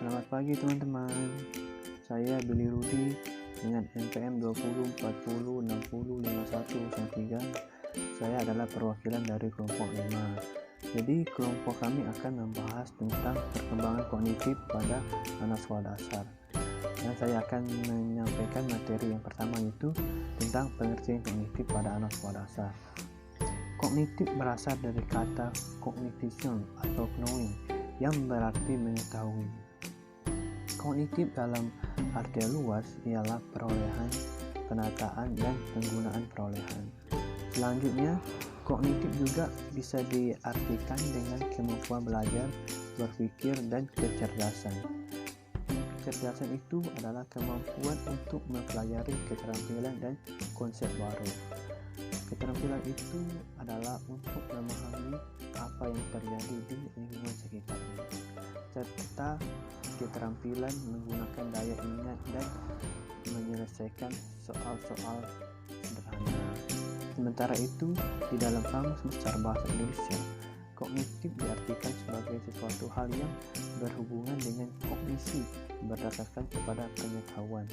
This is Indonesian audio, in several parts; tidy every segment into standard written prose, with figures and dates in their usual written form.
Selamat pagi teman-teman. Saya Billy Rudi dengan NPM 2040605103. Saya adalah perwakilan dari kelompok 5. Jadi kelompok kami akan membahas tentang perkembangan kognitif pada anak sekolah dasar. Dan saya akan menyampaikan materi yang pertama, yaitu tentang pengertian kognitif pada anak sekolah dasar. Kognitif berasal dari kata cognition atau knowing yang berarti mengetahui. Kognitif dalam arti luas ialah perolehan, penataan, dan penggunaan perolehan. Selanjutnya, kognitif juga bisa diartikan dengan kemampuan belajar, berpikir, dan kecerdasan. Kecerdasan itu adalah kemampuan untuk mempelajari keterampilan dan konsep baru. Keterampilan itu adalah untuk memahami apa yang terjadi di lingkungan sekitarnya, serta keterampilan menggunakan daya ingat dan menyelesaikan soal-soal sederhana. Sementara itu, di dalam Kamus Besar Bahasa Indonesia, kognitif diartikan sebagai sesuatu hal yang berhubungan dengan kognisi berdasarkan kepada pengetahuan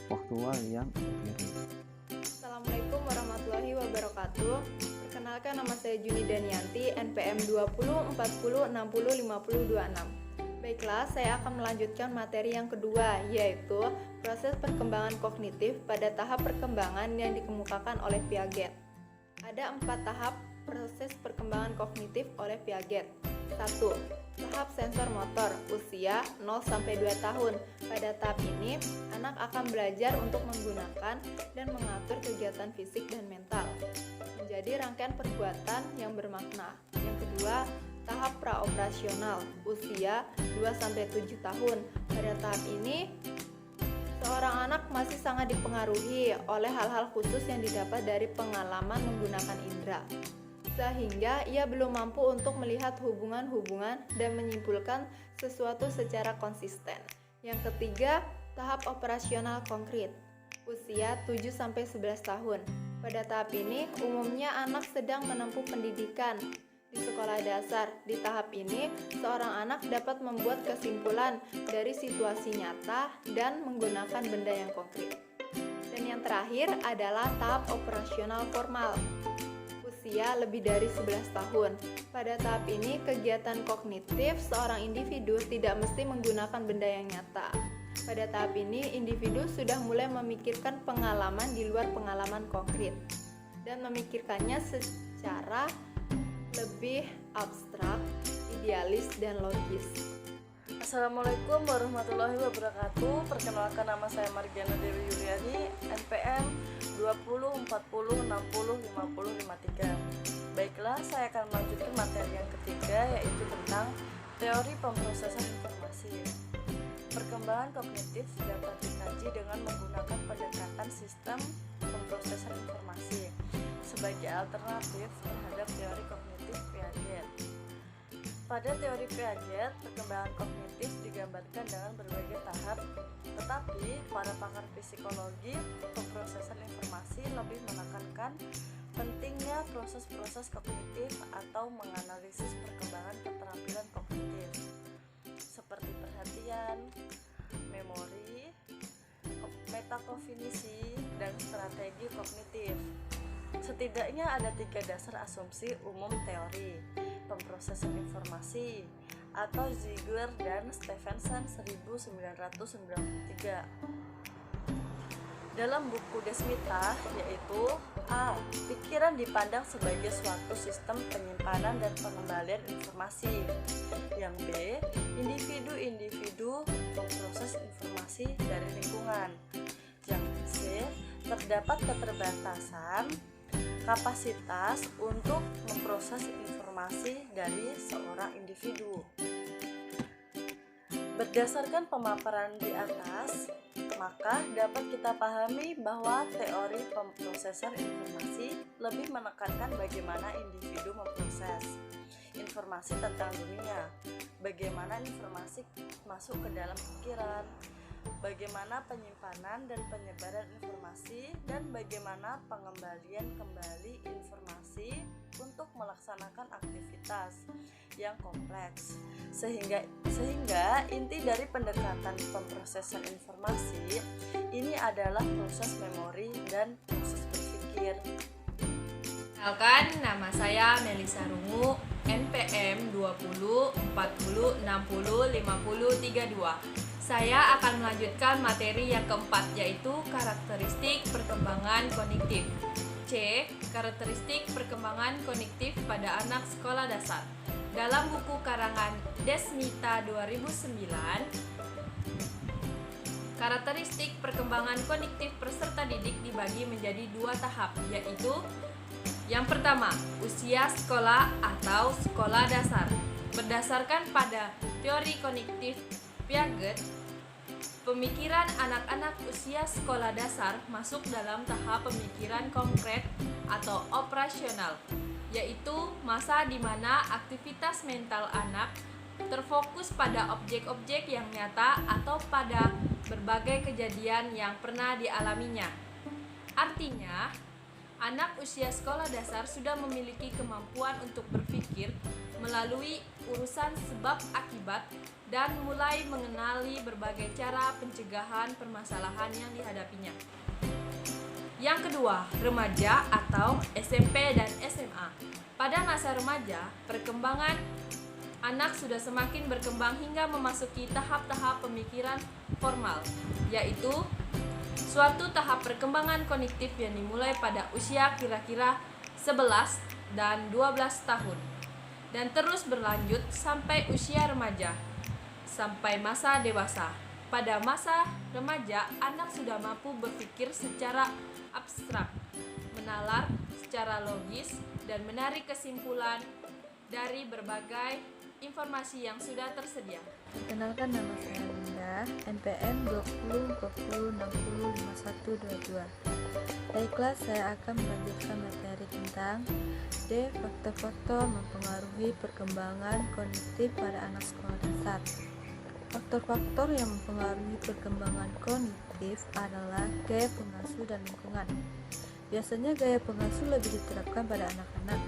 faktual yang empiris. Assalamualaikum warahmatullahi wabarakatuh. Perkenalkan, nama saya Juni Danianti, NPM 2040605026. Baiklah, saya akan melanjutkan materi yang kedua, yaitu proses perkembangan kognitif pada tahap perkembangan yang dikemukakan oleh Piaget. Ada 4 tahap proses perkembangan kognitif oleh Piaget. 1. Tahap sensor motor, usia 0-2 tahun. Pada tahap ini, anak akan belajar untuk menggunakan dan mengatur kegiatan fisik dan mental menjadi rangkaian perbuatan yang bermakna. Yang kedua, tahap praoperasional, usia 2-7 tahun. Pada tahap ini, seorang anak masih sangat dipengaruhi oleh hal-hal khusus yang didapat dari pengalaman menggunakan indera, sehingga ia belum mampu untuk melihat hubungan-hubungan dan menyimpulkan sesuatu secara konsisten. Yang ketiga, tahap operasional konkret, usia 7-11 tahun. Pada tahap ini, umumnya anak sedang menempuh pendidikan di sekolah dasar. Di tahap ini, seorang anak dapat membuat kesimpulan dari situasi nyata dan menggunakan benda yang konkret. Dan yang terakhir adalah tahap operasional formal, usia lebih dari 11 tahun. Pada tahap ini, kegiatan kognitif seorang individu tidak mesti menggunakan benda yang nyata. Pada tahap ini, individu sudah mulai memikirkan pengalaman di luar pengalaman konkret dan memikirkannya secara lebih abstrak, idealis, dan logis. Assalamualaikum warahmatullahi wabarakatuh. Perkenalkan, nama saya Margiana Dewi Yuliani, NPM 2040605053. Baiklah, saya akan melanjutkan materi yang ketiga, yaitu tentang teori pemrosesan informasi. Perkembangan kognitif dapat dikaji dengan menggunakan pendekatan sistem pemrosesan informasi sebagai alternatif terhadap teori kognitif Piaget. Pada teori Piaget, perkembangan kognitif digambarkan dengan berbagai tahap, tetapi para pakar psikologi pemrosesan informasi lebih menekankan pentingnya proses-proses kognitif atau menganalisis perkembangan keterampilan kognitif seperti perhatian, memori, metakognisi, dan strategi kognitif. Setidaknya ada 3 dasar asumsi umum teori pemrosesan informasi atau Ziegler dan Stephenson 1993. Dalam buku Desmita, yaitu A. Pikiran dipandang sebagai suatu sistem penyimpanan dan pengembalian informasi. Yang B. Individu-individu memproses informasi dari lingkungan. Yang C. Terdapat keterbatasan kapasitas untuk memproses informasi dari seorang individu. Berdasarkan pemaparan di atas, maka dapat kita pahami bahwa teori pemrosesan informasi lebih menekankan bagaimana individu memproses informasi tentang dunia, bagaimana informasi masuk ke dalam pikiran, bagaimana penyimpanan dan penyebaran informasi, dan bagaimana pengembalian kembali informasi untuk melaksanakan aktivitas yang kompleks, Sehingga inti dari pendekatan pemrosesan informasi ini adalah proses memori dan proses berpikir. Kenalkan, nama saya Melisa Rungu, NPM 20 40 60 50 32. Saya akan melanjutkan materi yang keempat, yaitu karakteristik perkembangan kognitif. C. Karakteristik perkembangan kognitif pada anak sekolah dasar. Dalam buku karangan Desmita 2009, karakteristik perkembangan kognitif peserta didik dibagi menjadi 2 tahap, yaitu yang pertama, usia sekolah atau sekolah dasar. Berdasarkan pada teori kognitif Piaget, pemikiran anak-anak usia sekolah dasar masuk dalam tahap pemikiran konkret atau operasional, yaitu masa di mana aktivitas mental anak terfokus pada objek-objek yang nyata atau pada berbagai kejadian yang pernah dialaminya. Artinya, anak usia sekolah dasar sudah memiliki kemampuan untuk berpikir melalui urusan sebab akibat dan mulai mengenali berbagai cara pencegahan permasalahan yang dihadapinya. Yang kedua, remaja atau SMP dan SMA. Pada masa remaja, perkembangan anak sudah semakin berkembang hingga memasuki tahap-tahap pemikiran formal, yaitu suatu tahap perkembangan kognitif yang dimulai pada usia kira-kira 11 dan 12 tahun dan terus berlanjut sampai usia remaja sampai masa dewasa. Pada masa remaja, anak sudah mampu berpikir secara abstrak, menalar secara logis, dan menarik kesimpulan dari berbagai informasi yang sudah tersedia. Perkenalkan, nama saya Linda, NPM 20 20 60 51 22. Baiklah, saya akan melanjutkan materi tentang D. Faktor-faktor mempengaruhi perkembangan kognitif pada anak sekolah dasar. Faktor-faktor yang mempengaruhi perkembangan kognitif adalah gaya pengasuh dan lingkungan. Biasanya gaya pengasuh lebih diterapkan pada anak-anak.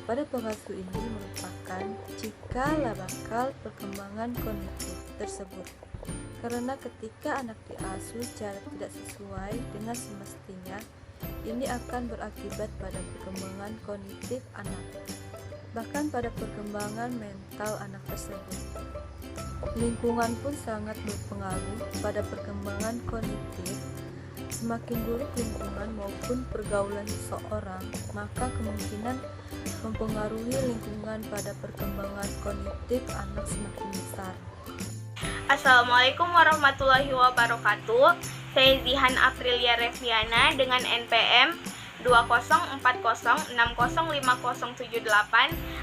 Pada pengasuh ini merupakan cikal bakal perkembangan kognitif tersebut. Karena ketika anak diasuh secara tidak sesuai dengan semestinya, ini akan berakibat pada perkembangan kognitif anak, bahkan pada perkembangan mental anak tersebut. Lingkungan pun sangat berpengaruh pada perkembangan kognitif. Semakin buruk lingkungan maupun pergaulan seseorang, maka kemungkinan mempengaruhi lingkungan pada perkembangan kognitif anak semakin besar. Assalamualaikum warahmatullahi wabarakatuh. Saya Zihan Aprilia Reviana dengan NPM 2040605078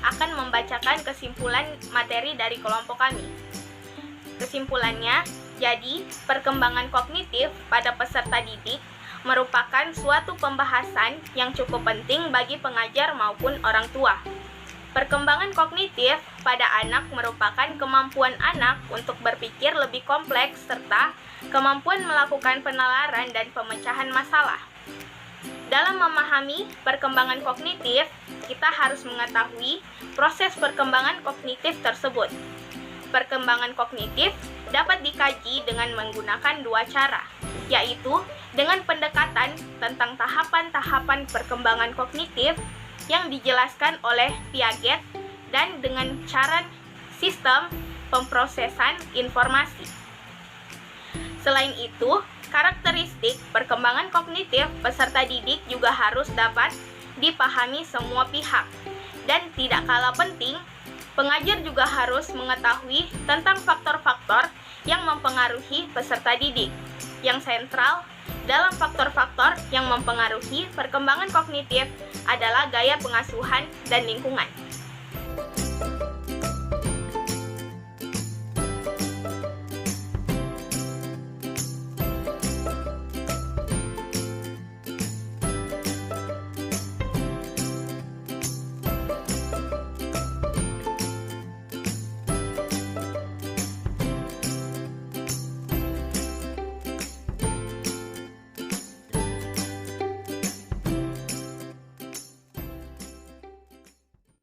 akan membacakan kesimpulan materi dari kelompok kami. Kesimpulannya, jadi perkembangan kognitif pada peserta didik merupakan suatu pembahasan yang cukup penting bagi pengajar maupun orang tua. Perkembangan kognitif pada anak merupakan kemampuan anak untuk berpikir lebih kompleks serta kemampuan melakukan penalaran dan pemecahan masalah. Dalam memahami perkembangan kognitif, kita harus mengetahui proses perkembangan kognitif tersebut. Perkembangan kognitif dapat dikaji dengan menggunakan 2 cara, yaitu dengan pendekatan tentang tahapan-tahapan perkembangan kognitif yang dijelaskan oleh Piaget dan dengan cara sistem pemrosesan informasi. Selain itu, karakteristik perkembangan kognitif peserta didik juga harus dapat dipahami semua pihak. Dan tidak kalah penting, pengajar juga harus mengetahui tentang faktor-faktor yang mempengaruhi peserta didik. Yang sentral dalam faktor-faktor yang mempengaruhi perkembangan kognitif adalah gaya pengasuhan dan lingkungan.